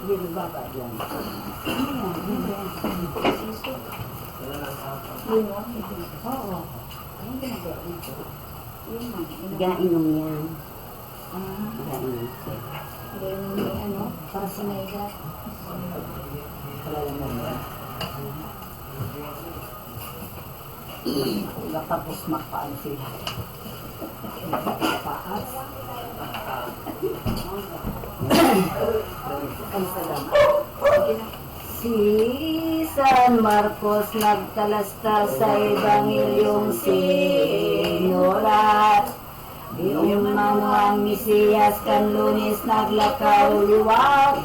Binibaba yan. Oo. Anong ginagawa dito? Gainom yan. Gainom siya. Gainom may ano, para sa mega. Kalala mo ba? Tapos makpaan sila. Paas. Ay, salamat. Si San Marcos nagtalasta sa Ebanghelyong sinulat. Yung manuang Mesiyas kan Lunes naglakaw liwat.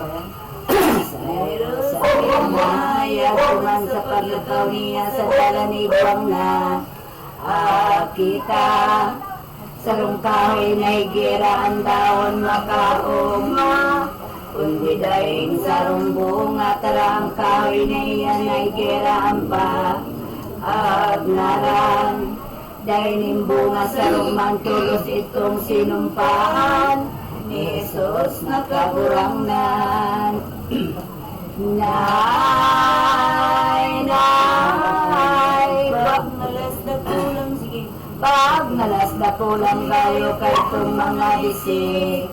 Sa Maya kuman sa paglakaw niya sa dalanibang na kita. Sarong kahoy na higira ang daon makauma. Kundi daing sarong bunga tarang kahoy na iyan na higira ang pa. Agnaran. Dahil nimbunga sarong mantulos itong sinumpaan. Ni Jesus nakaburangnan. Nay, pag nalas na kulang, sige. Pag nalas na kulang kayo kay itong mga bisik.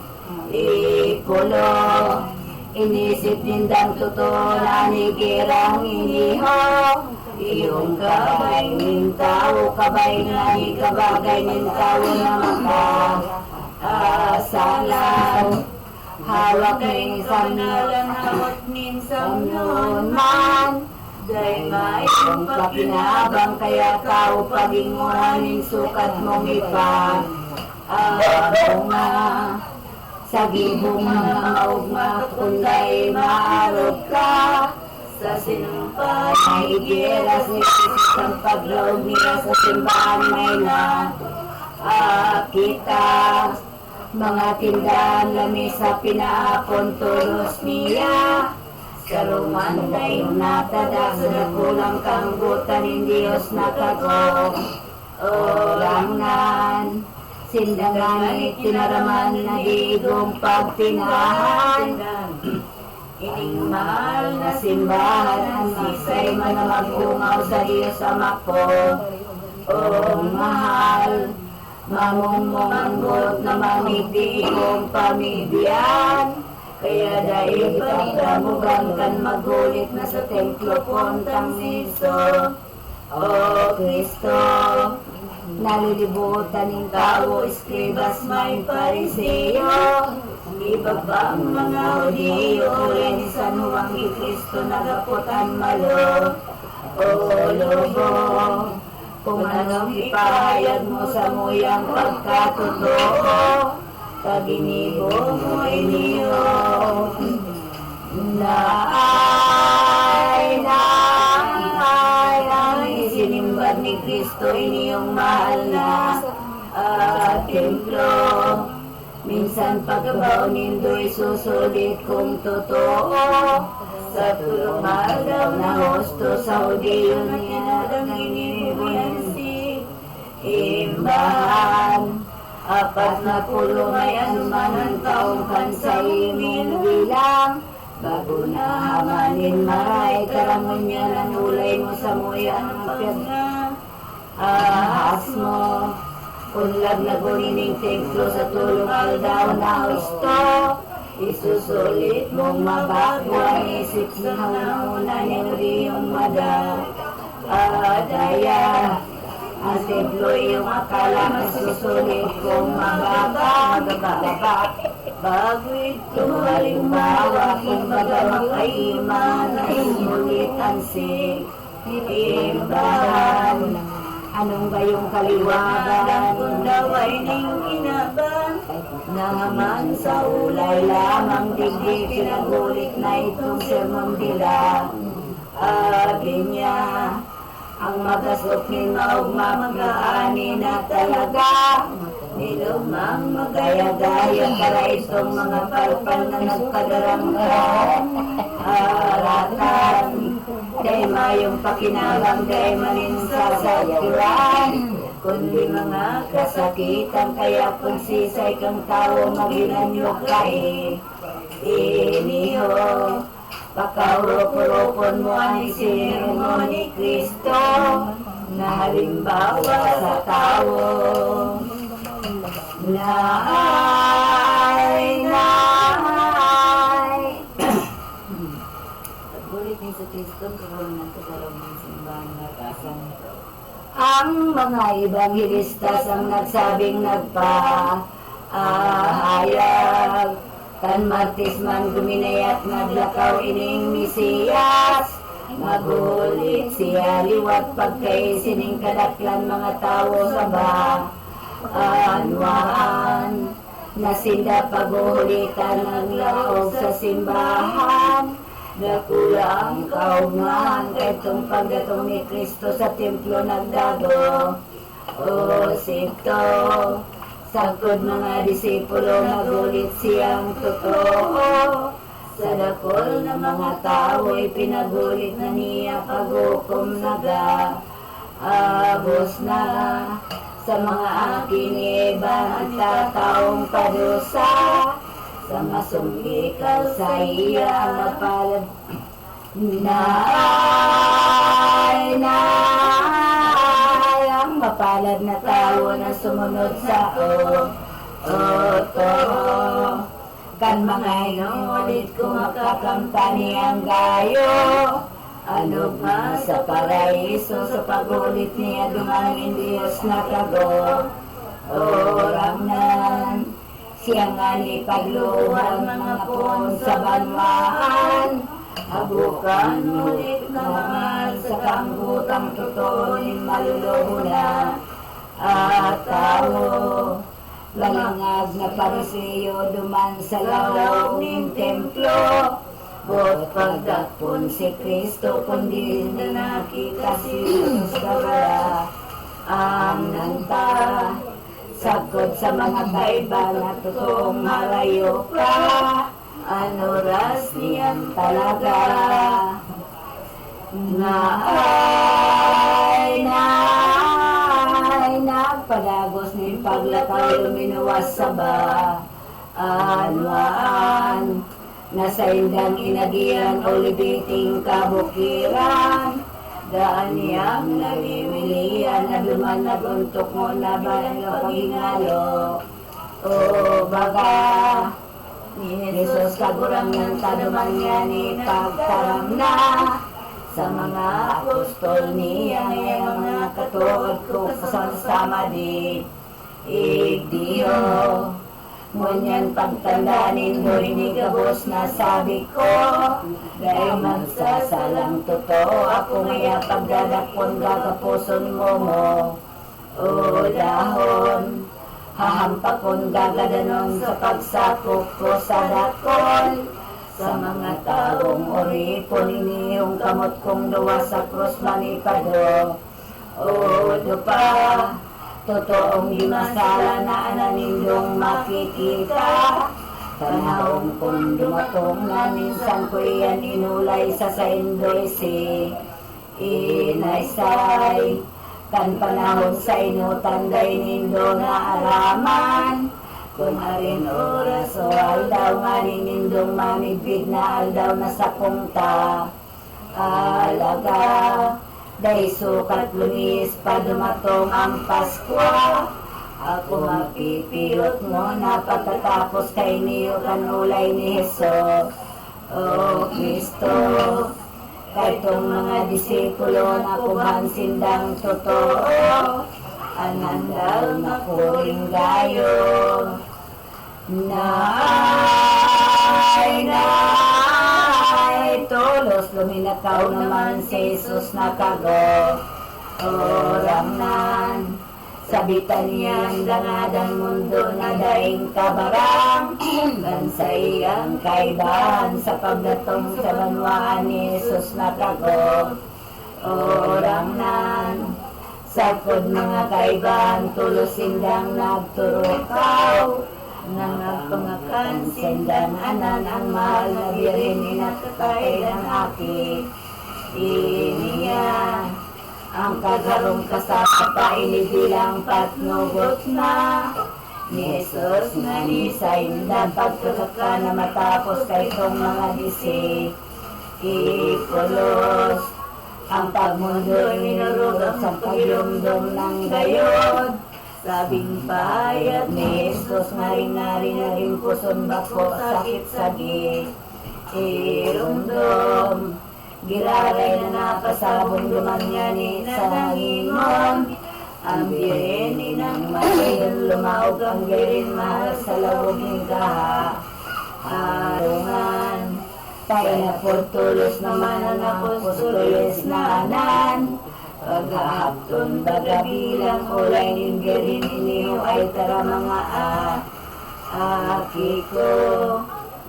Ikulo, inisip nindang totoo na nigirang iniho. Iyong kabay nin tao, kabay na ikabagay nin tao na makasalang. Hawak rin sa nalan, hawak nin sa noon man. Dahil mayroong kakinabang, kaya tao paginguhanin sukat mong ipa. Nga, sa gibong mga maugma, kunday maarog ka. Sa sinumpa na igira, sa isang paglaog niya sa simbahan may na kita. Mga tindahan lami sa pinaapon tulos niya. Sa Roman na yung natada sa nakulang kanggutan ng Diyos na kago. Orangan, sindangan itinaraman na digong pagtinahan. Ining mahal na simbahan ang sisay man na magungaw sa Diyos Ama ko. O mahal, mamumunggot na mamigdigong pamibyan. Kaya dahil pagdamugan kan magulit na sa templo kontang niso. O Kristo, nalilibutan ng tao, eskribas may pariseyo. Ibaba ang mga Hudiyo, ni San Juan ni Kristo nagaputan malo. O lobo, kung anong ipahayag mo sa muyang pagkatotoo, pag-inibo mo iniyo. Ang isinimbad ni Kristo iniyong mahal na templo. Minsan pagkabaw nindo'y susulit kung totoo. Sa tulong araw na hosto sa Hudiyo niya na inibuyan si imbahan. 40 may anuman ang taong kansaymin bilang. Bago na hamanin maray, karamon niya nanulay mo sa muya ng ahas mo. Unlag na gunining templo sa tulong aldaw na husto. Isusulit mong mabakbuang isip sa muna niyang riyong madaya. Ang templo iyong akala masusulit kong magababa. Bago ito halimbawa, kung baga makaiman na isulit ang simbahan. Anong ba yung kaliwagan? Kung daw ay ning inaban, naman sa ulay lamang digdi, pinagulit na itong sermon nila. Niya, ang magasok ni maugma mag-aani na talaga. Nilumang magaya-gaya para itong mga palpal na nagpadaranggan. Aratan, kay mayong pakinabang kay maninsasadyuan. Kundi mga kasakitan, kaya kung sisay kang tao maginanyok kay. iniho, pakahurupon mo ang isinimo ni Kristo, na halimbawa sa tao. Nay. Pagbulit ni sa Kristo, karoon ng kasalong ng simbahan na kasan. Ang mga ebanghelistas ang nagsabing nagpahayag, kan Martis man guminayat naglakaw ining Mesiyas, magulit siya liwat pagkay sining kadaklan mga tao sa anwaan, nasinda paguhulitan ng laog sa simbahan, dakula ang kaugnahan kay itong pagdatong ni Kristo sa templo nagdago. O sito, sagkod mga disipulo nagulit siyang totoo, sa dakol na mga tao ipinagulit na niya paghukom agos na sa mga aking ibang taong padusa, sa masumbikal sa iya mapalad. Nay, ang mapalad na tao na sumunod sa oto. Kan mga inulit kung makakampani ang gayo, ano ba sa paraiso sa pagulit niya dumangin Diyos na kago. Orang nan siya nga ni pagluhan mga pon sa banwaan, habukan ulit naman sa kanggutang tutunin maluluho na at tao. Lalangag na parisiyo duman sa loob ng templo, bot pagdakpon si Kristo kundi na nakita si Jesus kabara ang nanta. Sagkod sa mga kaiba na totoong malayo pa, ano ras niyan talaga. Nay, nagpadagos ni paglakaw luminuwas sa anwaan, nasa indang inagian o libiting kabukiran, daan niyang nalilian na duman naguntok mo na balang pagingalo. O baga, ni Jesus kagurang ng taduman niya ni pagtaram na, sa mga apostol niya ngayang mga katuod ko kasama di igdiyo. Ngunyan pagtandanin mo inigabos na sabi ko, dahil magsasalang totoo ako ngaya pagdadakpon gagapuson mo. O dahon, hahampakon gagadanong sa pagsakop ko sa dakol, sa mga taong oripon inihong kamot kong duwa sa krus manipado. O dupa, totoong di masala na ananindong makikita, panahon kong dumatong na minsan ko iyan inulay sa saindoy si inaysay, kan panahon sa inutanday nindo na araman, kung arin oras o aldaw nga ninindong mamibig na aldaw na sa kungta alaga. Day sukat lumis pa dumatong ang Pasko, ako mapipiyot mo na pagkatapos kay niyo kanulay ni Jesus. O Kristo, kahitong mga disipulo na kuhan sindang totoo, anandal na kuring gayo. Nay, tolos luminakaw naman si Jesus na kago. Orang nan, sabitan niyang dangadang mundo na daing kabarang, bansay ang kaibahan sa pagdatong sa banwaan ni Jesus na kago. Orang nan, sagkod mga kaibahan tulos sindang nagturukaw, nangagpangakan sindang anan ang mahal na birin inatatay ng aki. Iniya ang kagarong kasapa inibilang patnugot na, ni Jesus nga ni Sainda pagkakaka na matapos kay itong mga disi. Ipulos ang pagmundo'y minurugap sa paglumdum ng gayod. Sabing payat ni Jesus ngari-ngari na rin puson bako sakit-sagit. Irumdum giraray na napasabong lumanyani sa nangingon. Ang birin ng mayon lumaog ang birin mahal sa lawag ng kaha. Arungan tayo na portulos naman ang apostolos na anan. Pag-ahapton bagabilang ulay ng birin iniyo ay tara mga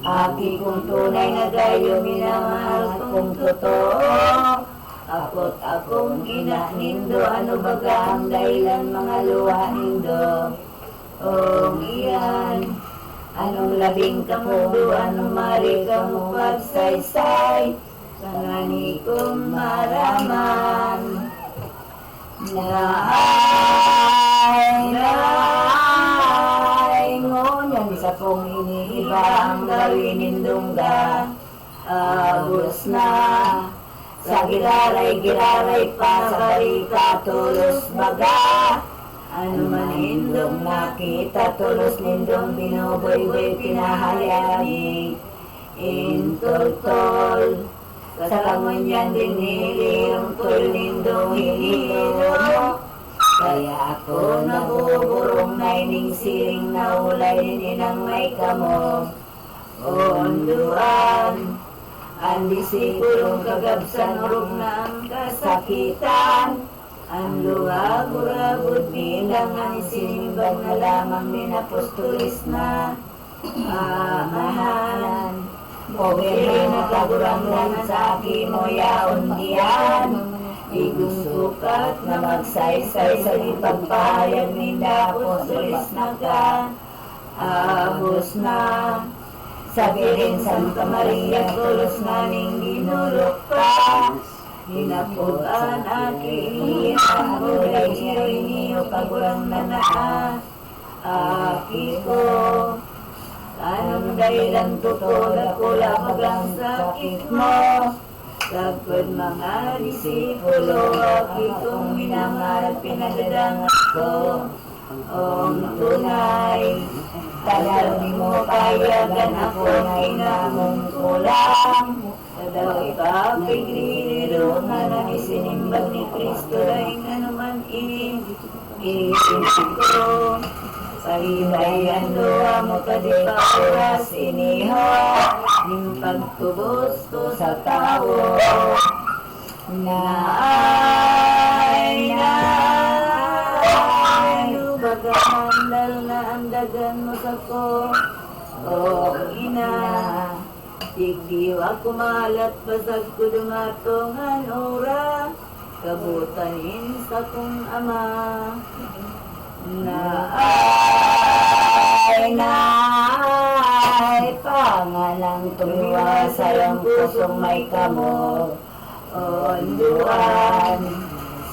Aki kong tunay na gayo minamahal kong totoo. Ako't akong ina nindo, ano baga ang dahilan mga luha nindo? Iyan, anong labing kapundo, anong mari ka mo pagsaysay? Kangani kong maraman ngunyan sa kong iniiba ang gawin nindong ga. Agos na sa giraray pa sa barika tulos baga. Ano man nindong nakita tulos nindong binuboy-boy pinahayani. Intol-tol sa kamunyan din hilirong tol nindong hiliro. Kaya ako nabuburong na ining siring na ulay ninang may kamo. Onduan ang disikulong kagabsan urog na ang kasakitan. Ang luwag-urabod bilang ang isinimbag na lamang minapostolis na amahalan. Pobre na kaguranglan sa akin mo yaon diyan. Igong sukat na magsaysay sa ipagpahayag ni apostolis na ka. Ahos na sabi rin Santa Maria, tulos naming ginulok pa. Hinapuan aking hulay siyo'y niyo kagurang na naa. Aki ko, anong dahilan tutol at kula magang sakit mo? Sagpad mga disipulo, aki kong minamahal pinadadangan ko. Tunay, tagal di mo payagan ako na inamong kulang. Daw ipapigriliro nga nang isinimbag ni Kristo ay anuman iisip ko. Palibayan doa mo ka di pa oras iniho, yung pagtubos ko sa tao. Bagahandal na ang dagan mo sa ko. Ina, tigdiw ako malat basag ko dumatongan ora. Kabutanin sa kong ama. Naay, pangalang tumiwa sa iyong pusong may kamo. Onduan,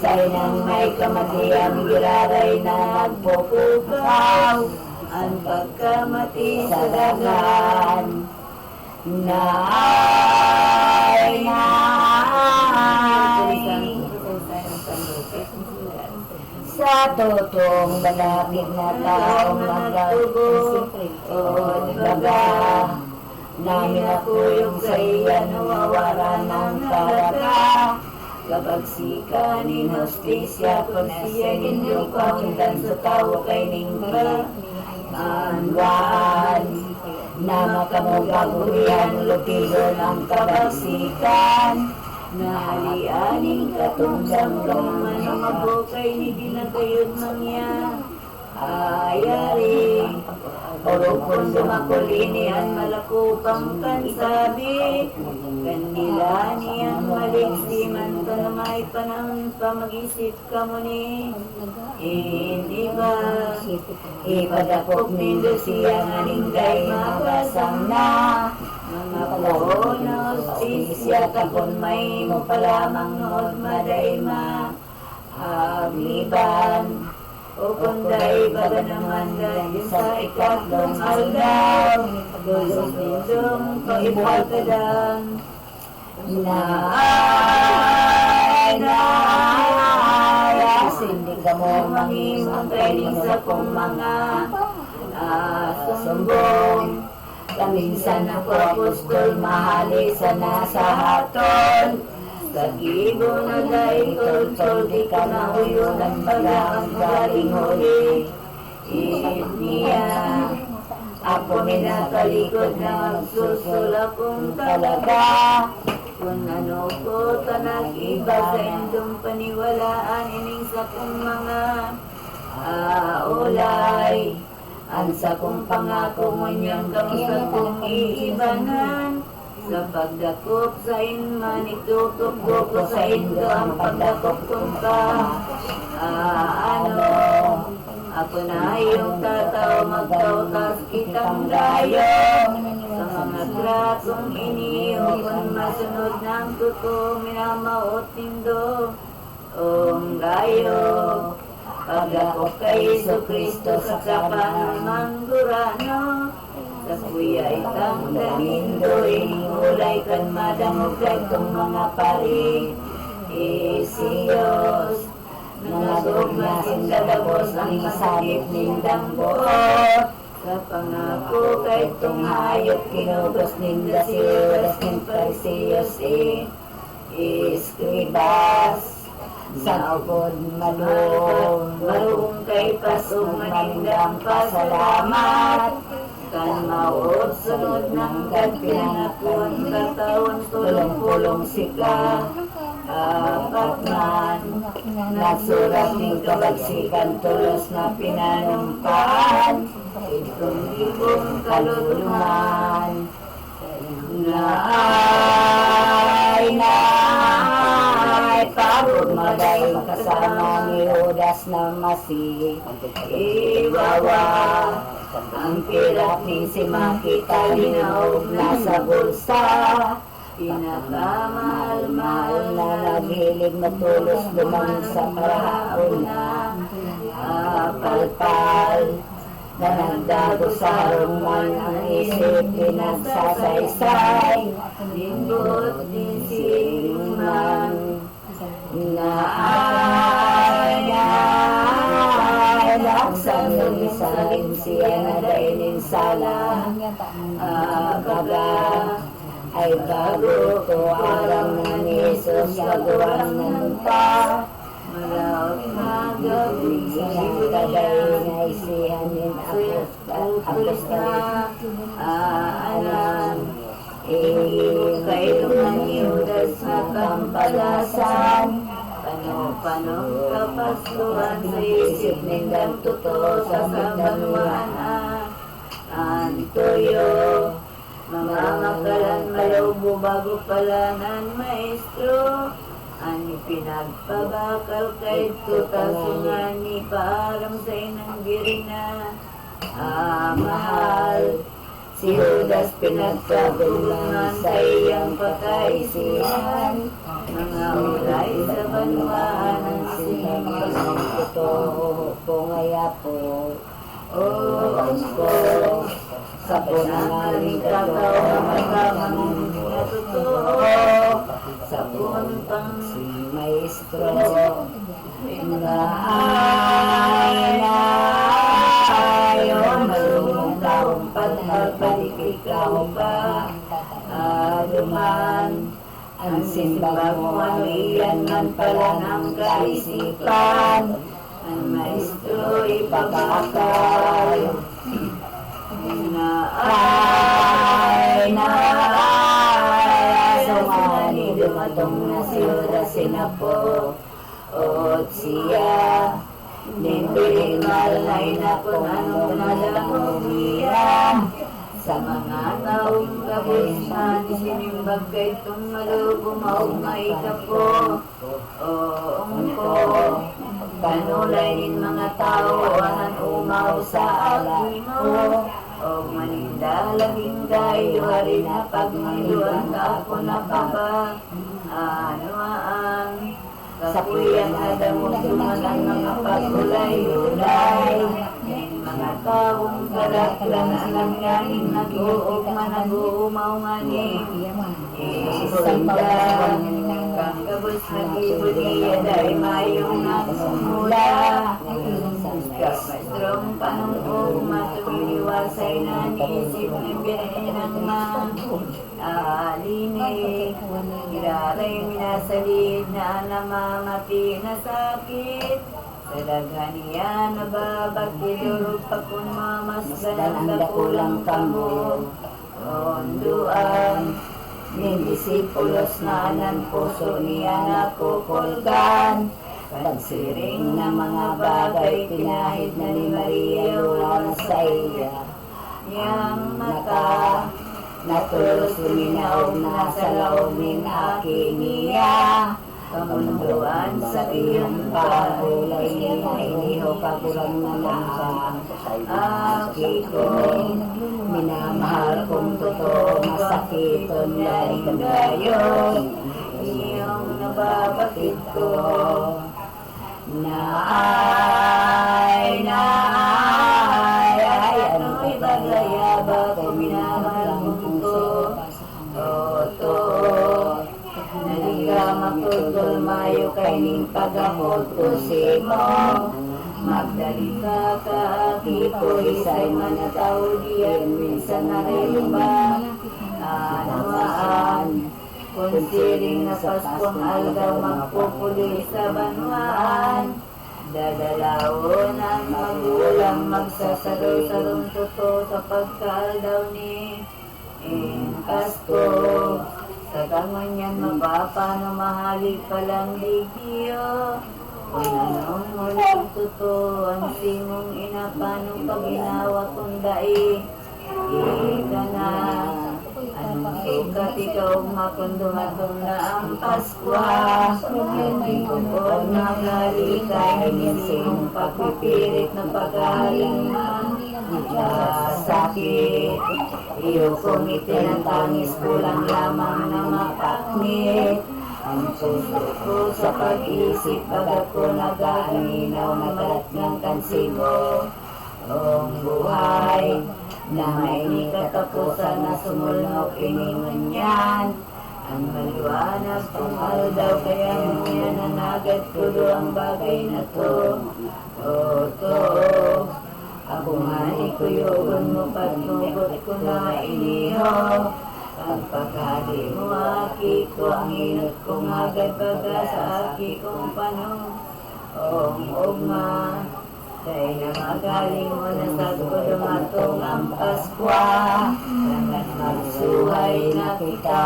sa inang may kamatiyang giraray na nagpupukaw. Ang pagkamati sa dagan. Naay, sa totong balakid na taong magatubo. Baga, namin nakuyog sa iyan nawawara ng talaga. Kapag sika ni hostisya, konsiya ninyo pamundan sa tao kay ningba. Anwan, na makamugagurian lupilo ng kabagsikan. Nahalianing katumsang gaman ang mabukay ni dinagayod mangya. Ayari, orupon dumakulini ang malakupang kansabi. Kanila niyang maliksi man ka na may panahon pa mag-isip ka mo ni. Hindi ba ipadakop ni Lucia nga ningday mabasang na. Mga palaonos, isya takon may mo palamang nood madayma. Agliban, O kunday baga naman dahil sa ikatlong aldaw, Dulong dindong kaipagkadang, hindi ka mo mangimong training sa kong mga sumbong. Kaminsan ako apostol, mahali sa nasa haton. Sa gibo na dahil tol, di ka na uyo ng bagang galing huli. Niya, ako minatalikod na magsusul akong talaga. Kung ano ko tanag-iba sa indong paniwalaan, ining sa kong mga ulay. Ang sa kong pangako ngunyang kamusta kong iibanan. Sa pagdakop sa inman, itutok ko sa indo ang pagdakop kong ka. Ako na yung tataw, magtautas kitang dayo. Sa mga tratong iniyo, kung masunod ng tuto, minamaot nindo. Gayo, pagdakop kay Iso Kristo sa kapan manggurano. Sa kuya itang dalindo, inulay kan madamog itong mga pari. Isiyos, nangagog na sindadabos ang masakit nindang buot. Sa pangako kay itong hayop, kinugos ninda si Judas ng Parisiyos Iskribas. Sa ugod marung kay pasong manindang pasalamat. Kan maot sunod ng pinangakon, katawan tulong-pulong sika. Batman, nagsurat ng kabagsikan tulos na pinanumpaan. Itong libong kaluluman na pagod madaling kasama ni Judas na iwawa. Ang kirap ni si makita linaog na sa bulsa. Pinakamahal-mahal na naghilig matulos dumang sa parahaon na palpal. Na nagdago sa rungan ang isip pinagsasaysay. Lindot din sinuman na laksang lumisalin siya na dainin sala. Ay bago ko alam na ni Jesus kagawan ng pa. Malaot na gabi siyang kadayin ay siyanin apos na alam. Kailungan ni Judas na kampalasan. Pano kapasluhan sa isip nindang totoo sa kabanwaan. Antoyo, mamamakalan malaubo bago palanan maestro. Ani pinagpabakal kay tutasungan ni parang sa inang girina. Mahal, si Judas pinagpabulungan sa iyang pakaisihan. Mga ulay sa banwaan ang sinimang totoo ko ngaya po. Ko sa punangaling tataw na magkamang na totoo. Sa puntang si Maestro ayon malumong taong pagpapalik ikaw pa. Duman ang simba mo ano iyan man pala ng kaisipan. Ang Maestro ipabakal sumani dumatong na si Judas sinapo at siya nimbilingal na inapon anong nalamog niya sa mga taong kabusman sinimbag kay itong malubo maumay ka po ko kanulay din mga tao anan umaw sa akin mo. O maninda laging kayo hari na pagmayuan ako na papa. Ano ang sa puyang nadamot dumanan mga pagulay-ulay. Mga taong kalaklan na langyaning nag-uugma nag-uumaw nga ni Isanda. Kakabos nag-ibuliya dahil mayong nagsumula. Kapastrong panungugma tumiliwasay na niisip ng birenang alinig. Iraray minasalid na namamati na sakit. Sa daghan niya nababakidurog pa kung mamasdan ang dakulang kamo. Onduan, nindisipulos na anan puso niya nakukulgan. Pagsiring na mga bagay pinahid na ni Maria wala sa iya. Yang mata, natulos luminaw na sa laog min akin niya. Kamunduan sa iyong pahulay niya, iniho kagulang na lang. Aki ko, minamahal kong totoo, masakiton laing gayon. Iyong nababatid ko, naay, ano'y bagayaba ko, minamahal kong to, Naliga matutol mayo kay ning pagapot ko si mo. Magdalita ka ako isay manataw diyan minsan na rin ba anawaan. Kunsiring na Paskong aldaw magpupuli sa banwaan. Dadalawon ang magulang magsasalo-salong totoo sa pagkaaldaw ni Pasko. Sa tangon yan mapapano mahali palang ligyo. Kung anong mulang totoo ang simong ina paano pag ginawa kong dai. Ika na anong sukat ikaw makong dumatong na ang Paskwa. Hindi ko po nakalikay simong pagpipilit na pag-aling sakit. Iyo kong itinatangis kulang lamang na mapaknit. Ang puso ko sa pag-isip pag ako nag-aaninaw na balat ng kansibo. Ang buhay na may katapusan na sumulnok iningon yan. Ang maliwanag kung aldaw kaya niya nanagad tulo ang bagay na to. Ako nga ikuyugon mo pagnugot ko na iniho. Pagpagkali mo aki ko ang inot kong agad baga sa aki kong panong. Ugma, dahil na magaling mo na sa ko dumatong ang Paskwa. Langan magsuhay na kita.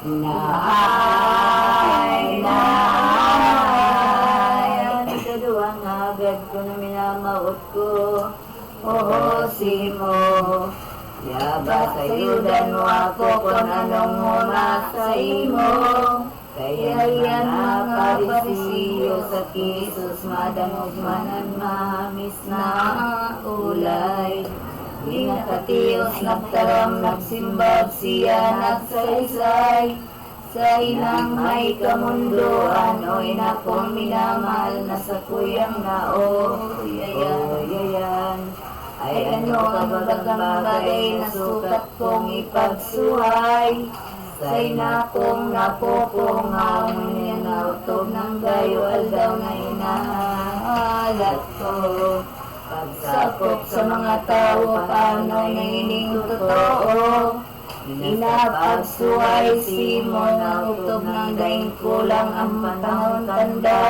Naay, ang ikaduwang agad ko na minamaot ko. Simo, yaba sayudan mo ako kung anong muna sa imo. Kaya yan mga parisiyo sa kisos madamog manan mahamis na ulay. Di nakatiyos nagtaram nagsimbag siya nagsaysay. Sa inang may kamundoan o'y nakong minamahal na sa kuyang nao. Yayan. Ay ano ang bagang bagay na sukat kong ipagsuhay. Sa'y na kong napopongang niya na utog ng gayo aldaw na inaalat ko. Pagsakop sa mga tao paano na ining totoo. Inapagsuhay simo na utog ng daing kulang ang panahon tanda.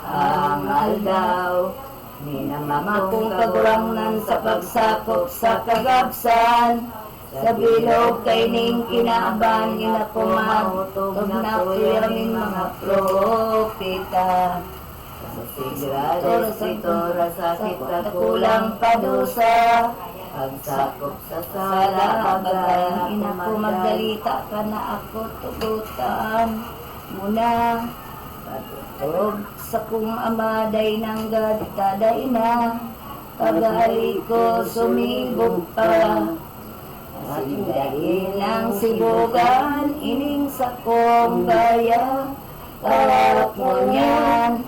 Ang aldaw minamamakong kagurangnan sa pagsakop sa kagabsan. Sa bilog kay ning kinaaban nila pumahutog na kuyamin mga propeta. Sa sigurado si Tora sakit at kulang padusa. Pagsakop sa sala agayan ako magdalita ka na ako tugutan. Muna patutog sa kung amaday ng gaditaday na. Pag-ali ko sumibog pa. Sindahin ng sibugan, ining sa kong gaya. kapunyan,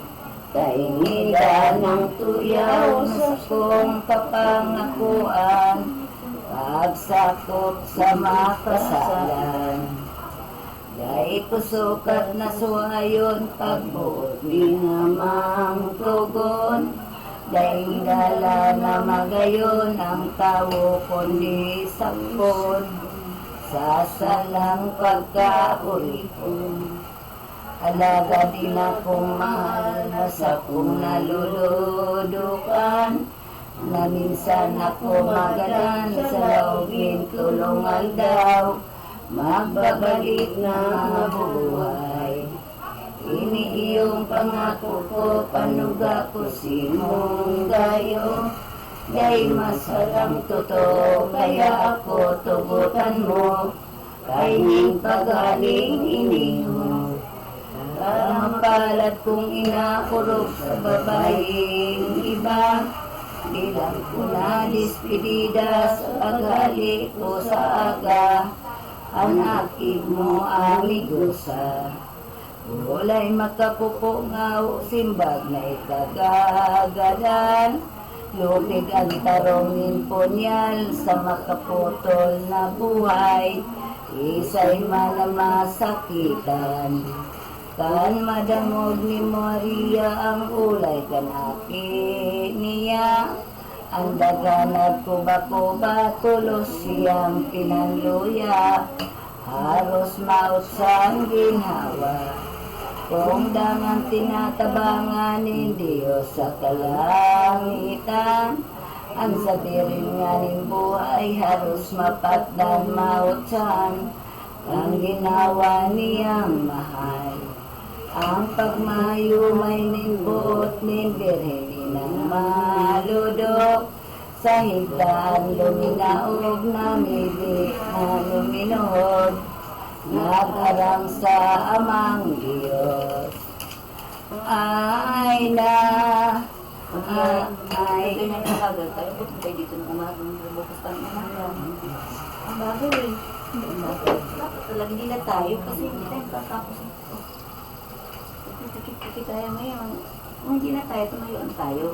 kainida ng tuyaw sa kong kapangakuan, pagsakop sa makasalan. Dahil pusukat na suwayon, pagbuot di namang tugon, dahil gala na magayon ang tao kundi sakon, sasalang pagkauripon. Alaga din akong mahal na sa kong naluludukan, na minsan ako magalan sa laugin tulungan daw, magbabalik na mabuhay. Ini iyong pangako ko, panuga ko simong gayo, dahil masalang totoo, kaya ako tugutan mo, kaining pagaling iniho. Ang palad kong inakurog sa babaeng iba, bilang ko na dispedida sa pagali ko sa aga, anakid mo amigosa. Walay makapupungaw, simbag na itagagadan, lupig ang tarongin punyal sa makaputol na buhay, isa'y malamasakitan. Kan madamog ni Maria ang ulay kanaki niya, ang daganag kuba-kuba tulos siyang pinanluya, halos maot sang ginhawa. Kung dangang tinatabangan ni Diyos sa kalangitan, ang sabirin nga ng buhay halos mapatdan mautsan, ang ginawa niyang mahal. Ang pagmayo may nimbuot nin birheni ng maludok, sa higdaan luminaog na mili na luminuhod, nag-arang sa amang Diyos. Ay na, ay Ganyan ang kagal tayo. Buti tayo dito ng umagang bukas tayo umagang. ang bagay. Dapat talaga nila tayo kasi hindi tayo tatapos ito. Tikit-tikit tayo ngayon. Kung hindi na tayo, tumayuan tayo.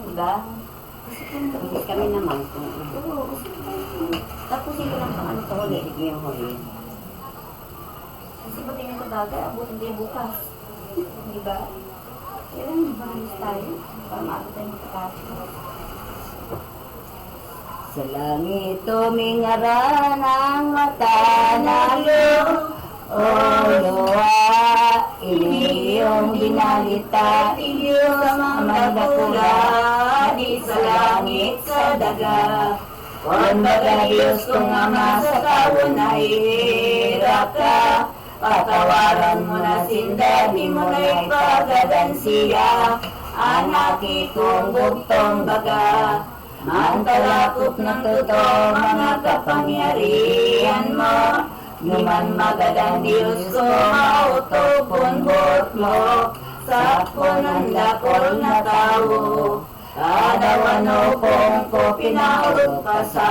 Diba? Hindi kami naman kung Oo. Tapos hindi lang pang ano to huli, ulit. yung huli. Kasi pag tingnan ko bagay, abutin din bukas. Diba? Kailan mabahalis tayo para maabot tayo magkatapos. Sa langit tumingaran ang mata nayo, o luha, iniyong ginalita, iyo sa mga dakula, di sa langit sa daga. Kung baga Diyos kong Ama sa tawon ay hirap ka, patawaran mo na sinda, di mo na ipagadan siya, anaki kong bugtong baga. Ang talakop ng totoo, mga kapangyarihan mo, numan magadang Diyos ko, mautupon bot mo, sa punang dakol na tao. Kadawano kong ko pinaurot pa sa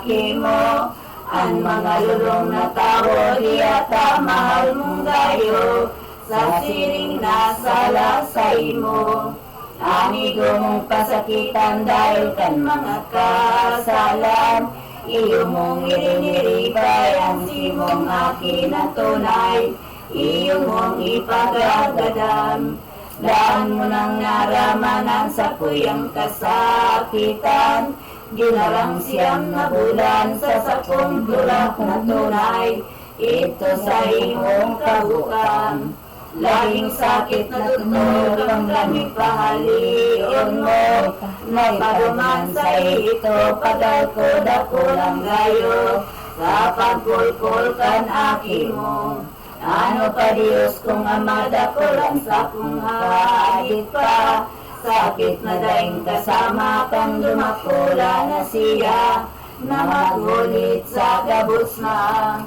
akin mo, ang mga lulong na tao, di ata mahal mong gayo, sa siring na salasay mo. Amigo mong pasakitan dahil kan mga kasalan, iyo mong iriniribay ang simong akin na tunay, iyo mong ipagagadan. Daan mo nang naramanan sa kuyang kasakitan, ginarang siyam na bulan sa sakong bulak na tunay, ito sa iyong kabukan. Laging sakit na tutulog ang lamig pahalion mo, nagpaduman sa ito, pagal ko dakulang gayo, sa pagkulkul kan aki mo. Ano pa Diyos kung Ama dakulan sa kung haadit pa, sakit na daing kasama kang dumakula na siya, na magulit sa gabos na.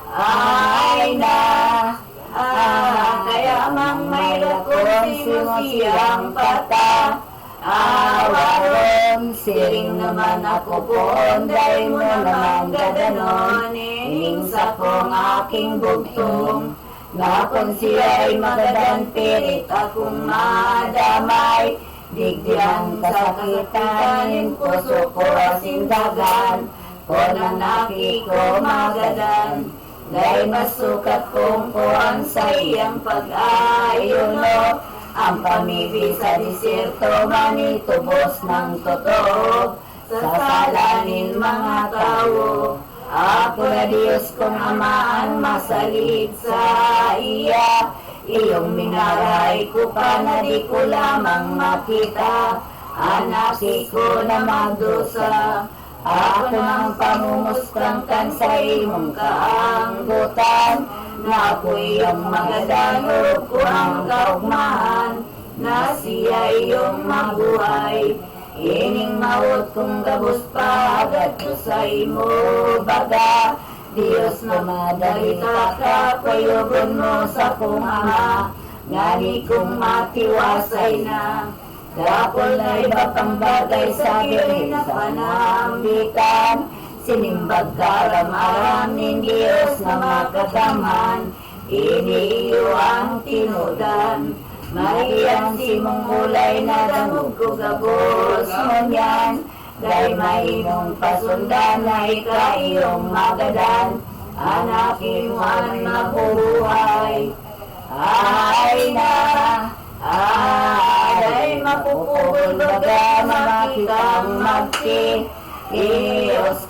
Ay na, kaya mang mayroon kong siyang pata, awaron, siring naman ako poon, dahil mo naman gadanon, ining sa kong aking bugtong, na kung siya'y magadan pirit akong madamay. Digdiang kasakitan, puso ko asindagan, kung nanaki ko magadan. Dahil masukat kong kuhan sa iyang pag-ayuno, ang pamibig sa diserto manitubos ng totoo. Sa salanin mga tao, ako na Diyos kong amaan, masalit sa iya. Iyong minaray ko pa na di ko lamang makita, anaki ko na magdusa. Ako nang pamumuskangkan sa imong kaanggutan, na ako iyong magadanog ko ang kaugmahan, na siya iyong mabuhay. Ining maot kong gabos pa, agad ko sa imo baga. Diyos na madalita ka, kuyugon mo sa kong ama, ngani kong matiwasay na. Dapol na iba pang bagay sa birin na panambitan, sinimbag karam-aram ng Diyos na makataman, iniiyo ang tinudan. Mahiyang si mong ulay na damog ko gabos mo niyan, dahil mahimong pasundan na ikaiyong magadan, anakin mo ang mabuhay. Ay na, ay mapupugol baga makitang magtitios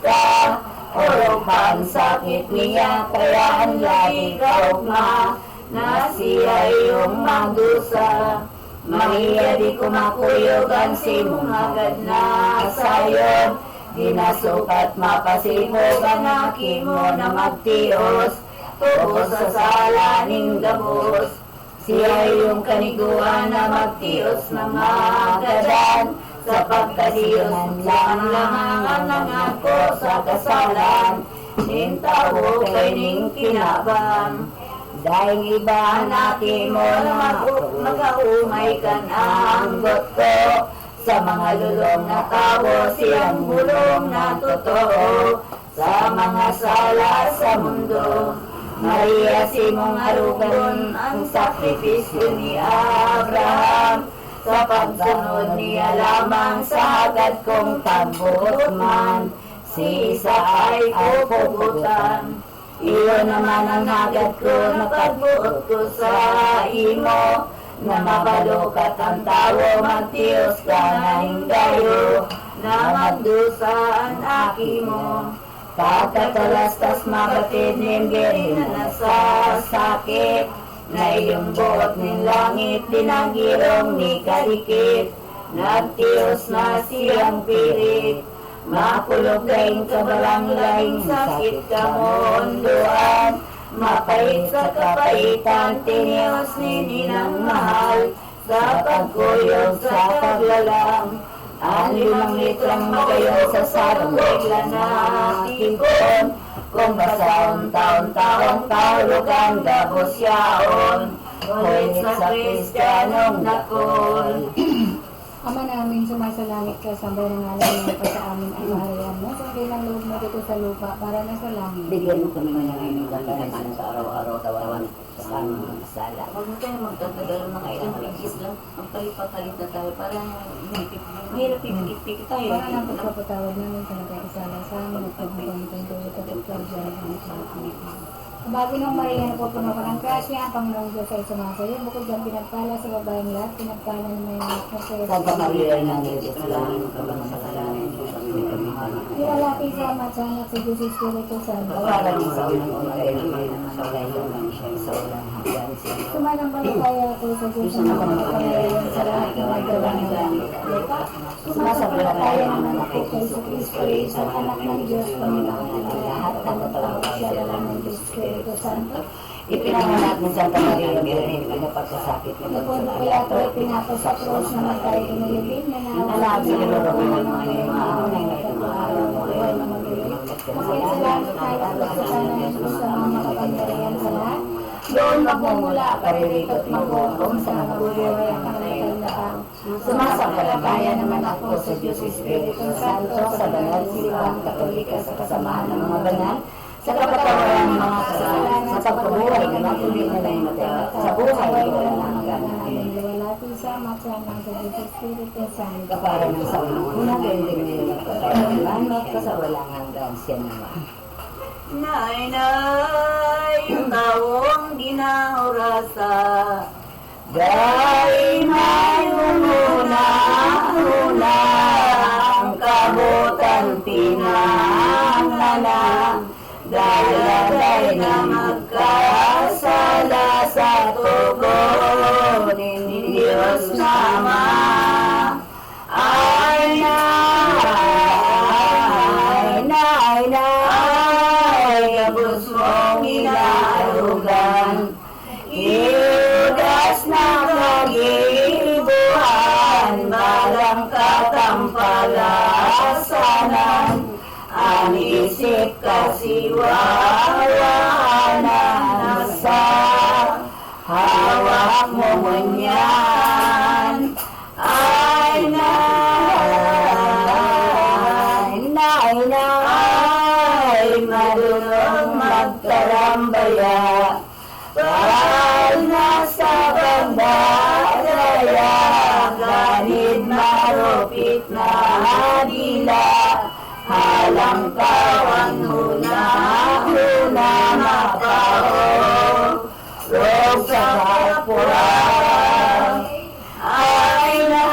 ka, o pang sakit niya kaya ang lagi kaugma, na siya iyong magdusa. Mahiya di ko makuyugan si mong agad na sayon, di nasukat mapasimugan aki mo na magtios, tubos sa salaning gabos. Siya iyong kaniguan na magtios ng magadan, sa pagkadiyos lang ang ako sa kasalan, nintawo kay ning kinabang. Dahil iba natin mo na mag-aumay ka ang ko, sa mga lulong na tao siyang bulong na totoo, sa mga sala sa mundo. Maria si mong arugan ang sakripisyo ni Abraham, sa pagsunod niya lamang sa agad kong pagbuot man, si Isa ay pupugutan. Iyo naman ang agad ko na pagbuot ko sa imo, na mabalukat ang tao magtiyos ka na hindayo, na magdusaan aki mo. Pagkatalastas mabatid ninggiri na nasasakit, na iyong buot ng langit dinagirong ni kalikit, nagtiyos na siyang pirit. Makulog kayong kabalang-laing sakit kamondoan, mapait sa kapaitan tiniyos ni ninang mahal, sa pagkuyog sa paglalang. Ang 5 litrang magayon sa sarong regla na tipon, kung basaon taon-taon taulugan gabos yaon, ulit sa Kristiyanong dakol. Ama namin, sumasalangit ka, sambay ng ngalan mo pa sa amin ang kaharian mo. Sa kailang loob mo dito sa lupa, para na sa langit. Bigyan mo kami ng aming kakanan sa araw-araw, tawan sa aming mga sala. Huwag mo tayo magtatagal ng ilang pigis lang. Ang palit-palit na tayo, parang mahirap pipikit tayo. Para nang pagpapatawad namin sa nagkakasala sa amin at pagbubuhan itong tulad at pagpapagyan ng sa amin. Bagay ng Maria na pupuno ka ng grasya, ang Panginoong Diyos ay sumasayo. Bukod dyan pinagpala sa babaeng lahat, pinagpala ng may mga Santa Maria ng Diyos, salamin ka lang sa salamin. Ilalaki sa matyan at sa Diyos Espiritu Santo. Para din sa unang umagay ng may namasalay ng siya sa ulang hanggang siya. Sumanambalataya ako sa Diyos na makapangyarihan sa lahat ng magawa ng langit at lupa. Sumasampalataya naman ako kay Kristo, isang anak ng Diyos, Panginoon ng lahat ng katawag siya lang ng Diyos Espiritu Santo. Ipinanganak ng Santa Maria ng Virgen, pinapagkasakit ng Napuno kaya ito ay pinapos sa krus na matay inilibig na Anak, sinulong mo ng mga mga araw mo ay mga magulit. Masalamat tayo sa sana ng Diyos sa mga makapangyarihan sa lahat. Doon magmumula, paririto at maghukom sa mga buhay ang kanilang sumasampalataya naman ako sa Diyos Espiritu Santo, sa banal silang Katolika sa kasamahan ng mga banal, sa kapatawaran ng mga kasalanan, sa pagkabuhay na matuloy na lang natin, sa buhay na wala na hanggan. Walati sa matama sa Diyos Espiritu Santo. Kapara ng sa una, bending na yung magpatawaran, kasawalang hanggan siya naman. Nainay, yung tawong ginahurasa. Dahil may umuna ang kabutan pinanganak, dalalay na magkasala sa tugon ni Diyos Nama. Ay na, gabos mong inaarugan, Judas na kagibuhan, balang katampalasanan, ang isip kasiwawanan, sa hawak mo ngunyan. Ay na, madulong magkarambaya, pag nasa bandaya, ganid marupit na dila, halang kawan huna mapao, rog sa kapurang. Ay na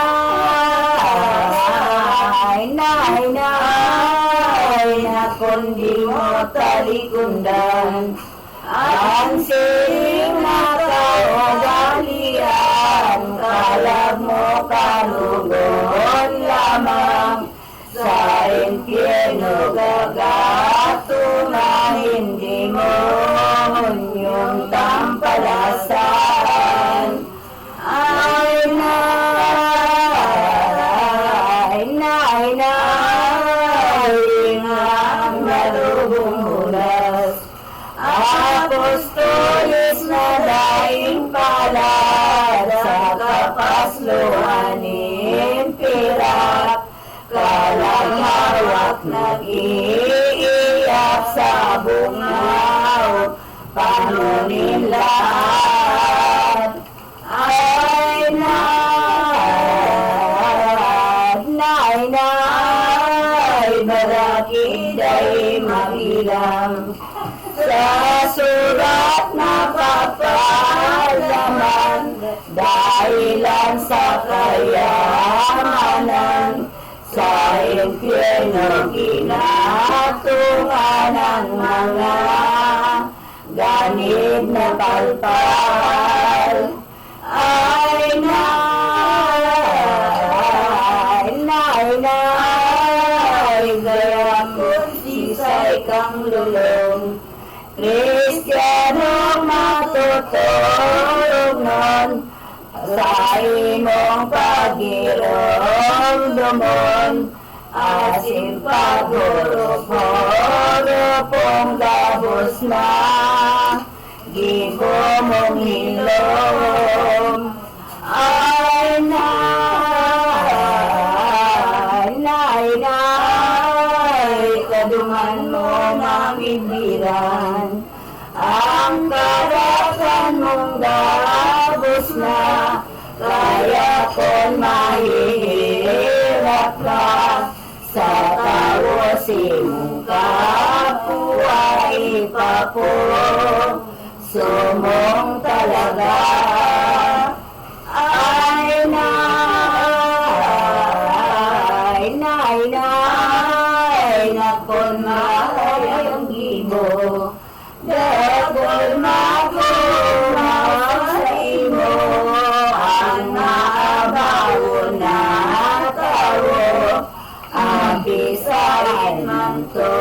kundi mo talikundan, ang siling na kaugalian, kalag mo kalugon lamang, sa impyerno gagatungan, hindi mo yung tampalasan. Ay na, ingang marubong hulas, apostolis na daing palad, sa kapasluhan impirak, kalanghawak nag-iiyak sa bungaw, panunin lahat. Ay barakiday magilang, sa surat na papalaman, dahilan sa kayamanan, sa impyerno ginatungan ng mga ganid na palpal. Ay gaya kung sisay kang lulong, Kristyanong matutulog nun, sa imong pagirong-dumon, asim pagurupong gabos na, gibo mong hilom. Ay kadungan mo mamibiran, ang karasan mong gabos na, kaya kung mahihirap ka, sa tawasin mong kapwa ipapo, sumong talaga. Ay nakon mahayang gibo, dagol magumaw sa imo, ang naabawon na tawo, abisahin man to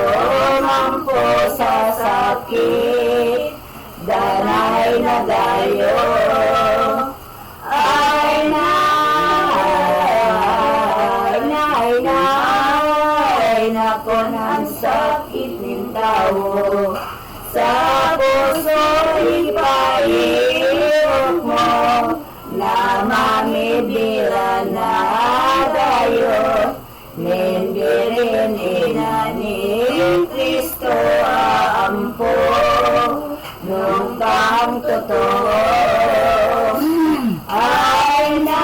mampo sa sakit, danay na dayo. Ay nakon ang sakit ng tao, sa puso ipahirap mo, na mamibira na dayo, nindirin ina ni Kristo ang totoo. Ay, nay,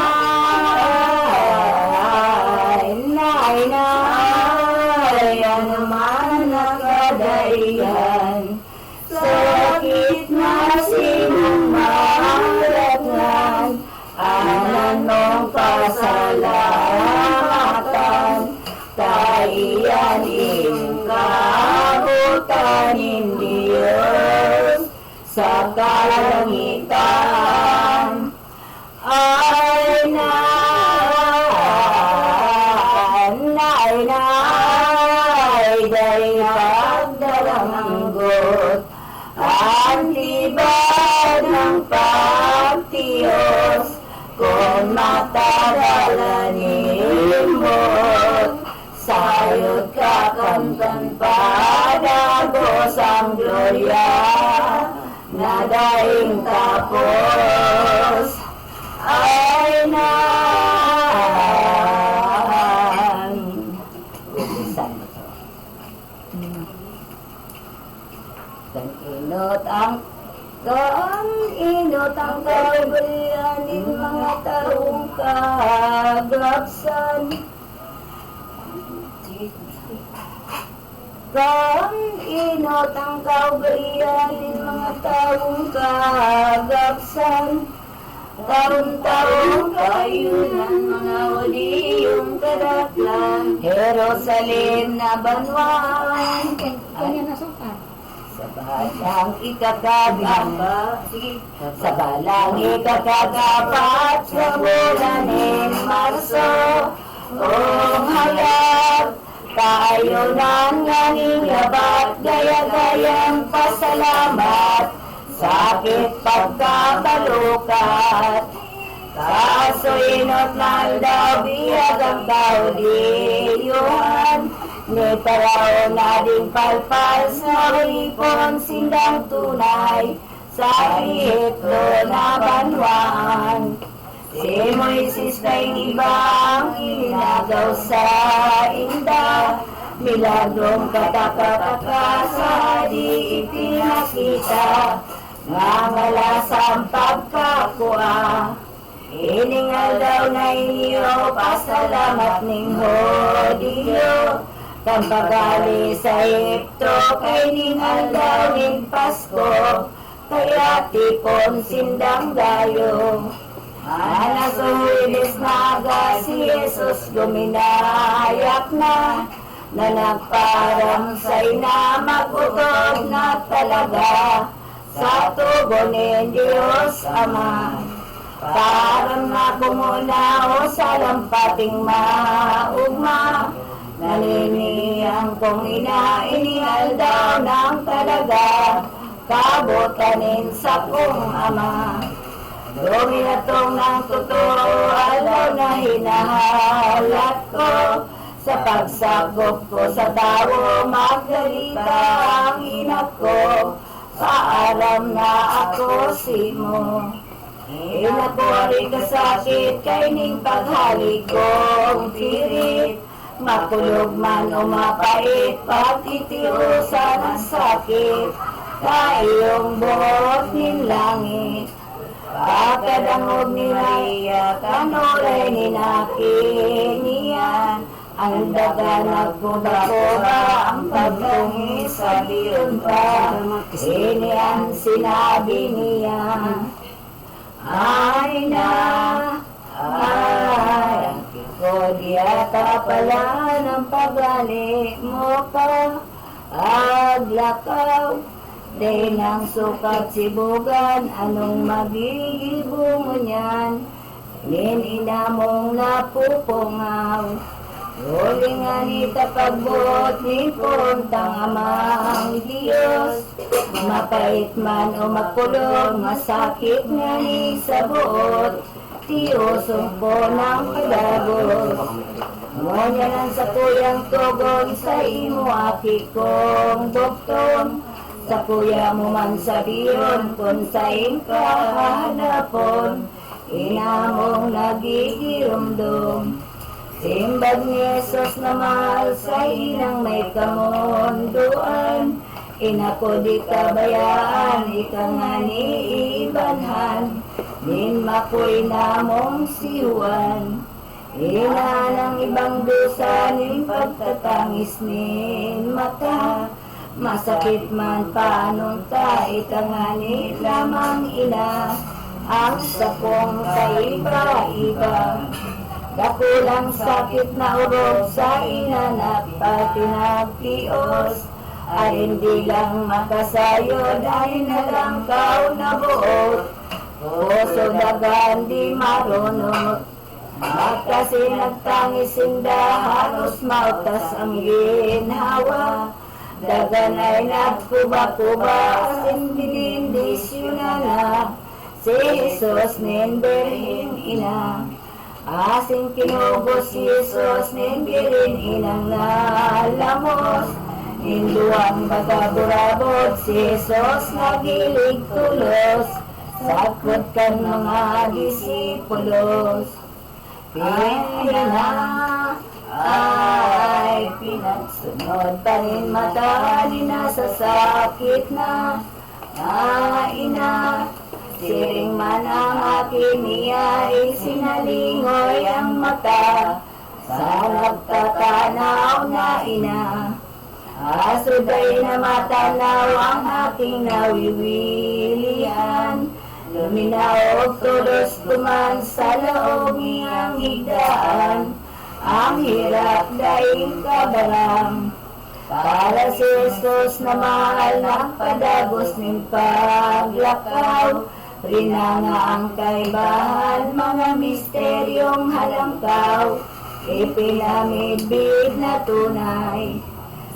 ano man nakadaihan, sakit na sinong mahalatnan, anan mong pasalamatan, kaiyan iyong kabutanin Diyos sa kalangitan. Ay, nay, dahil pagdalanggot, ang libad ng pagtiyos, kung matagalanimot, sayot kakamtan padagos ang gloria na daing tapos. Ay, inot ang kaibalianin mga taong kagapsan. Inot ang kaibalianin mga taong kagapsan. Taon-taon kayunan mga waliyong kadatlan. Jerusalem na banwan. Kanya na sopa. Sa balang ikakagapa, sa balang ikakagapat, sa bulanin Marso, kung hayat, tayo nang nangingabat, gaya-gayang pasalamat, sakit pagkakalukat, kaso inot lang daw biyag ang tao diyuhan. Ni paraw na din palpal sa hipon sindang tunay sa hitlo na banwan. Si Moises na'y ibang inagaw sa inda, milagrong katakataka sa di ipinakita, ngangalasang pagkakua. Iningal daw na inyo, pasalamat ning Hodiyo, kampagali sa Egypto, kay ningal daw ning Pasko, kaya tipon sindang dayo. Anasuhilis naga si Jesus guminayak na nagparang sa ina magutog na talaga, sa tugunin Diyos Ama. Parang na kumunaw sa lampating maugma, naniniyang kong ina, iningal daw ng talaga, kabutanin sa kong Ama. Duminatong ng totoo, alaw na hinahalat ko, sa pagsagop ko sa tao, magdalita ang inat ko, paalam na ako simo. Inakuwari ka sakit, kay ning paghalik kong pirit, makulog man o mapait, pagtitiusan ang sakit, kayong buhok nin langit. Pagkadangog ni Maria, kanuray ni nakiniyan, ang daga nagkuba-kuba, ang pagtungi sa biyon pa, iniyan sinabi niya. Ay, ang ko diyata pala ng pagali mo pa, aglakaw, day ng sukat sibugan, anong magigibong niyan, ninina mong napupungaw, huling anita pagbuot ni puntang amang Diyos, mapait man o magpulog, masakit nga ni sa buot, tiyosong po ng palabot. Ngonya lang sa tuyang tugon, sa imo aki kong doktor, sa kuya mo man sabiyon, kung sa hanapon, inamong nagigirumdum. Simbag ni Jesus na mahal sa inang may kamunduan, inako di kabayaan, ika nga ni ibanhan, nin makoy namong si Juan. Ina ng ibang dusa, nin pagtatangis nin mata, masakit man paanong ta, itanganit lamang ina, ang sakong kaiba-iba. Dakulang sakit na urog sa inanap at pinagtios, ay hindi lang makasayo dahil nalangkaw na buot. Puso dagan di marunot, kasi nagtangis sinda, halos mautas ang ginhawa. Dagan ay nagkuba-kuba, sinbinindisyon na si Jesus nin berhin ina. Asing kinubos si Jesus nin birin inang nalamos, hinduang magaburabot si Jesus nagilig tulos, sakot kan mga disipulos. Pina ay pinagsunod pa rin mata, di nasa sakit na ina. Siring man ang akin niya, isinalingoy ang mata sa nagtatanaw na ina. Asuday na matanaw ang aking nawiwilian, luminaw tulos tuman sa loob niyang higdaan, ang hirap daing kabarang. Para si Jesus na mahal ng padagos ng paglakaw, rinanga ang kaibahan, mga misteryong halangkaw, ipinamidbid na tunay.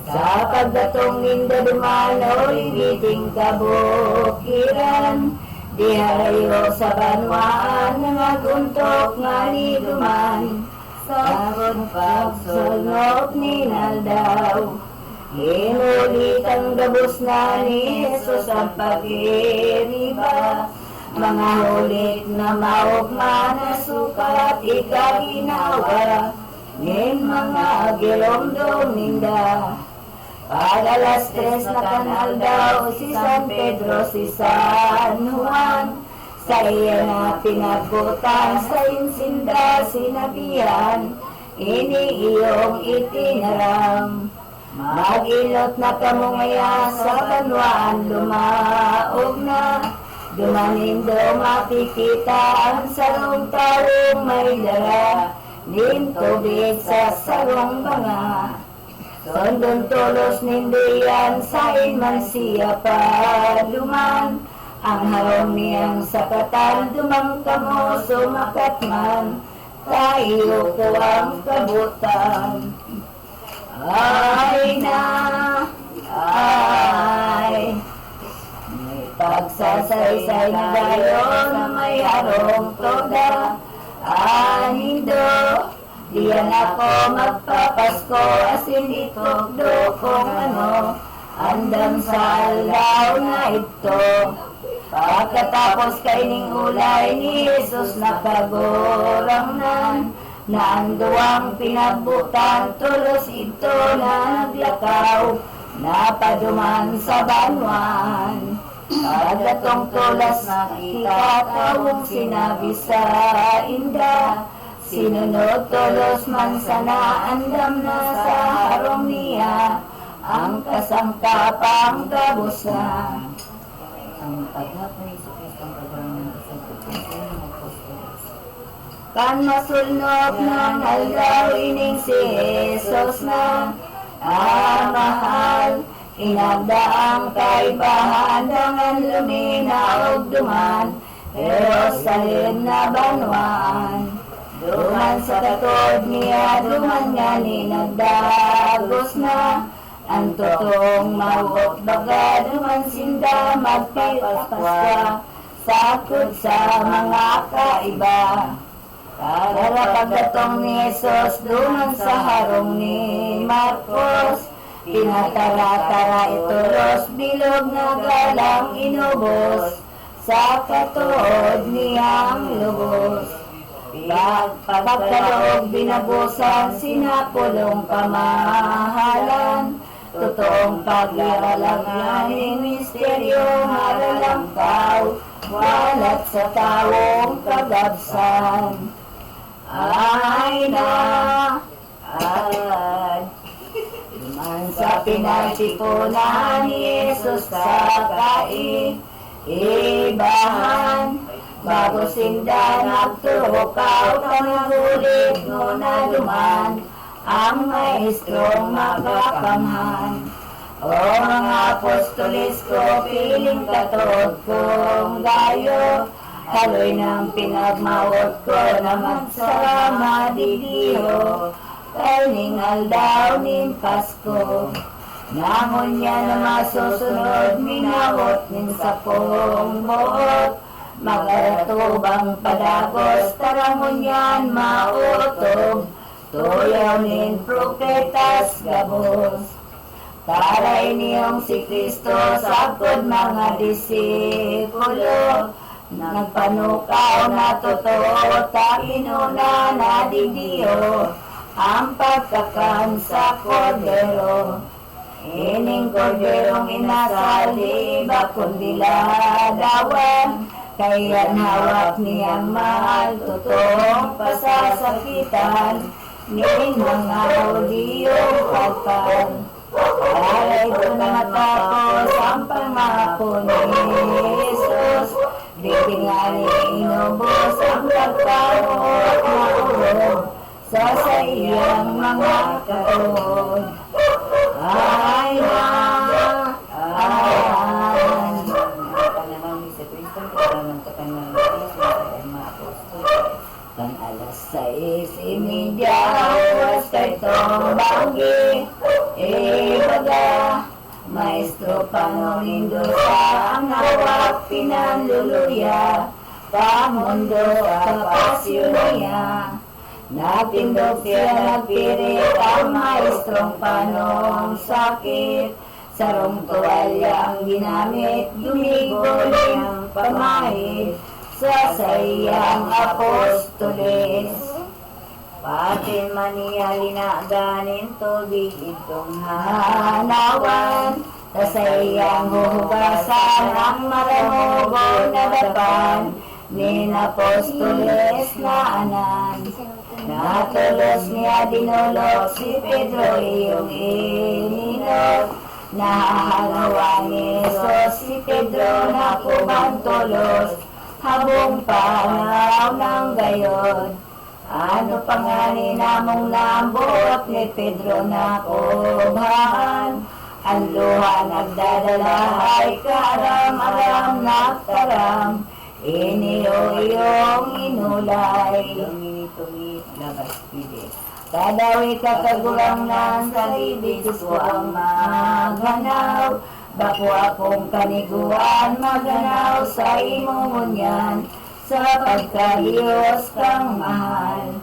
Sa pagdatong ninda dumano, ibiting kabukiran, di harayo sa banwaan, nangaguntok nga ni duman, sa pagsulnok ni Naldaw. Inulit ang gabos na ni Jesus ang pag-iriba, mga hulit na maugma na sukat ikaginawa, nin mga gilomdom ninda. Pag alas 3 na kanal daw, si San Pedro, si San Juan, sa iya na pinagutan, sa insinda sinabihan, ini iyong itinaram. Mag-ilot na kamungaya sa kanwaan, lumaog na, dumanindo makikita ang sarong taong may dara, nin tubig sa sarong banga. Sondon tulos nindiyan, sain man siya paluman, ang harong niyang sakatan, dumangkamo sumakat man, tayo ko ang kabutan. Ay na, ay, may pagsasaysay na gayo na may harong toda, anido, diyan ako magpapasko, asin itogdo kung ano, andam sa alaw na ito. Pagkatapos kaining ulay ni Jesus nakagorang nan, naanduang pinagbutan, tulos ito na naglakaw, napaduman sa banwan. Pagdatong tulas nakita, tawong sinabi sa inda, sinunod tulos man sana, andam na sa harong niya, ang kasangkapang gabos na. Ang paghap na Jesucristo ang pagkaroon ng kan masulnok ng aldaw, ining si Jesus na mahal, inagdaang kaibahan, dangan luminaw duman, Jerusalem na banwaan. Duman sa katod niya, duman nga ni nagdagos na, ang totoong mawot baga, duman sinda magpapaspa, sakot sa mga kaiba. Para pagdatong ni Jesus, duman sa harong ni Marcos, pinatara-tara itulos, bilog na galang inubos, sa katuod niyang lubos. Pagkaloob binabusan, sinapulong pamahalan, totoong pag-aalagyanin, misteryo haralangkaw, walat sa taong kagabsan, ay na ad. Man sa pinagtipunan ni Jesus sa kaibahan, bago sinda nagtukaw kamagulit no na duman, ang maestrong makakamhan. O mga apostolis ko, piling katod kong gayo, haloy ng pinagmawot ko na magsama didiyo, kay ningal daw nin Pasko. Nangon niya na masusunod, minawot nin sapong buot, magaratubang padagos, tarangon yan mautog, tuyaw nin propetas gabos. Taray niyong si Kristo, sagkod mga disipulo, nagpanukaw na totoo, takinuna na didiyo, ang pagkakan sa kordero. Ining korderong inasal, di iba kundi ladawan, kaya't hawak niyang mahal, totoong pasasakitan, ning mga audiyong pagpal. Alay ko na matapos ang pangako ni Jesus, di tingali inubos ang pagkawot na ulo sa iyang mga karoon. Ay na, ayan. Panamang ni sa Kristo, katanang katanang mga apostol. Pang alas 6:30, oras kay tong banggi, baga, Maestro Pangolindo sa ang hawak pinanluluya, pamundo kapasyon niya. Nagtindog siya nagpirit ang maestrong panong sakit, sarong tuwalya ang ginamit, dumigol niyang pamahid sa sayang apostoles. Pati maniya linaganin tubig itong hanawan, tasayang huhugasan ang maramugo na dapan, nin apostoles na anan. Natulos niya dinulog si Pedro iyong ininok, nahahalawa ni Jesus si Pedro na kumantulos, habong panaw ng gayon. Ano pa nga ni namong lambot ni Pedro na kubhan, ang luha nagdadala ay karam-aram nagtaram, iniyo iyong inulay. Tungit labas pilit. Kadawi kakagulang nan sa libis ko ang maghanaw, bako akong kaniguan maghanaw sa imungunyan, sa pagkahiyos kang mahal.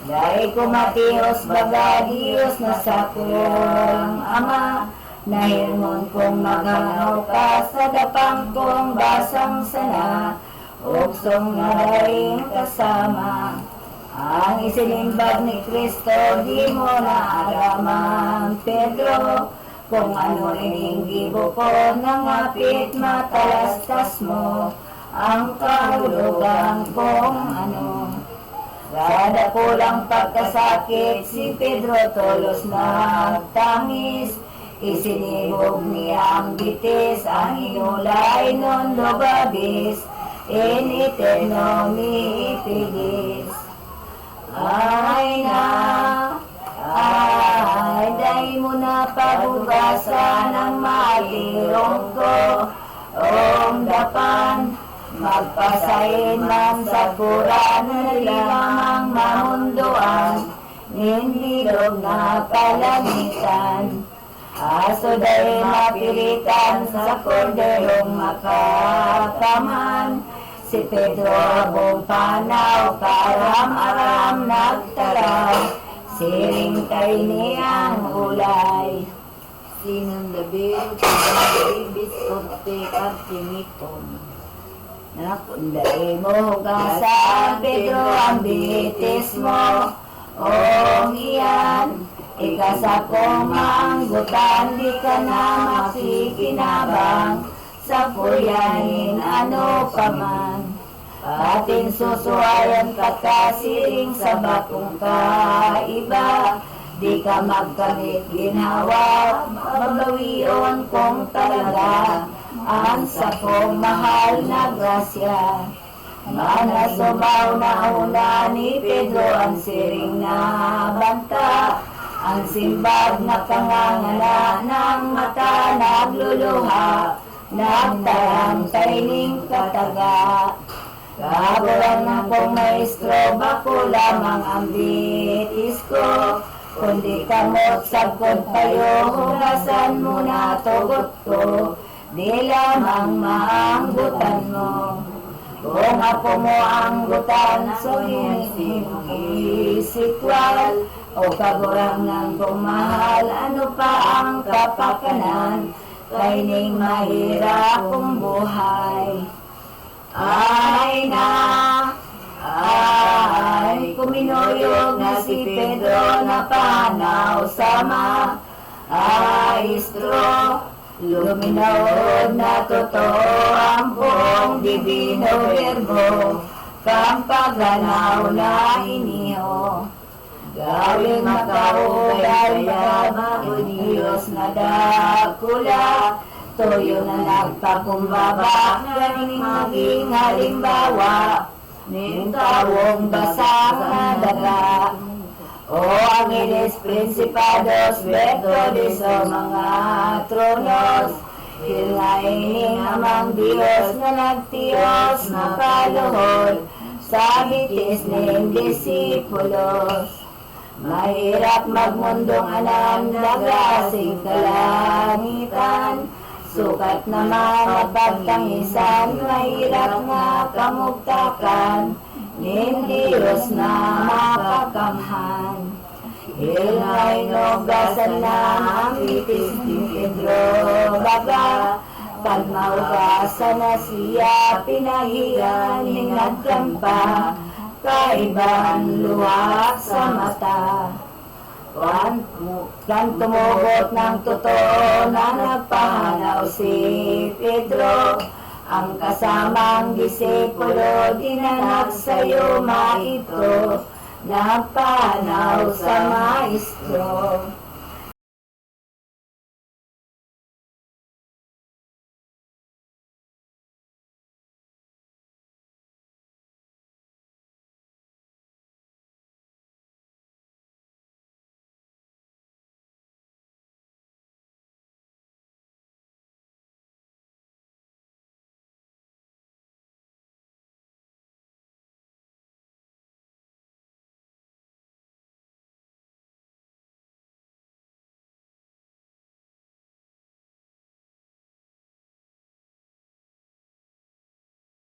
Dahil kumatiyos baga Diyos na sa kurang Ama, nahilmon kong maghanaw ka sa dapang kong basang sana, uksong na rin kasama. Ang isinimbag ni Kristo, di mo na alamang Pedro, kung ano ininggibo ko, nangapit matalastas mo, ang kahulugan kong ano. Sa dakulang pagkasakit, si Pedro tolos nagtangis, isinibog niya ang bitis, ang inulay nun lubabis, in eterno mi ipigis. Ay na, ay, dahil mo na pabugasan ang matirong ko, dapan, magpasain man sa kuran na limang mamunduan, nindilog na kalangitan. Aso dahil mapilitan sa korderong makakaman, si Pedro abong panaw, karam-aram nagtaraw, siring kay niyang ulay. Sinong labiro, sinong ibis, orte, kaptimiton. Nakunday mo hugasan, Pedro, ang bitis mo, iyan, ikasa kong manggutan, di ka na makikinabang, sa kuyahin ano paman. Ating susuwayan katasiring sa bakong kaiba, di ka magkamit ginawa, mabawion kung talaga ang sakong mahal na grasya. Manasumaw na una ni Pedro ang siring na banta, ang simbag na kangangala ng mata nagluluha, nagtarang taining kataga. Kabulan ng kong maestro, bako lamang ang bitis ko, kundi kamot sagkod tayo, hugasan mo na tugot ko, di lamang maanggutan mo. Kung ako mo anggutan, so isikwal, o kagurang ng kong mahal, ano pa ang kapakanan, kaining mahirap kong buhay. Ay kuminuyog na si Pedro na panaw sama, maestro, luminaw na totoo ang buong divino verbo, kang pagganaw na iniho. Gawin makaugay kaya mauniyos na dakula, toyo na nagpakumbaba, ganing maging halimbawa, ning tawong basang na daga. O Angeles Principados, Bertodes o mga tronos, hilaining amang Diyos na nagtiyos na kaluhod, sa bitis ng disipulos. Mahirap magmundong anan, nagasing kalangitan, sukat naman at pagtangisan, mahirap nga kamugtakan, nin Diyos na makakamhan. Ilay nogasan na ang itis ni Pedro baga, pagmaugasan na siya pinahiran ning nagkampa, kaiban luwak sa mata. Kan tumugot ng totoo na nagpahanaw si Pedro, ang kasamang disipulo dinanak sa'yo maito, nagpahanaw sa maestro.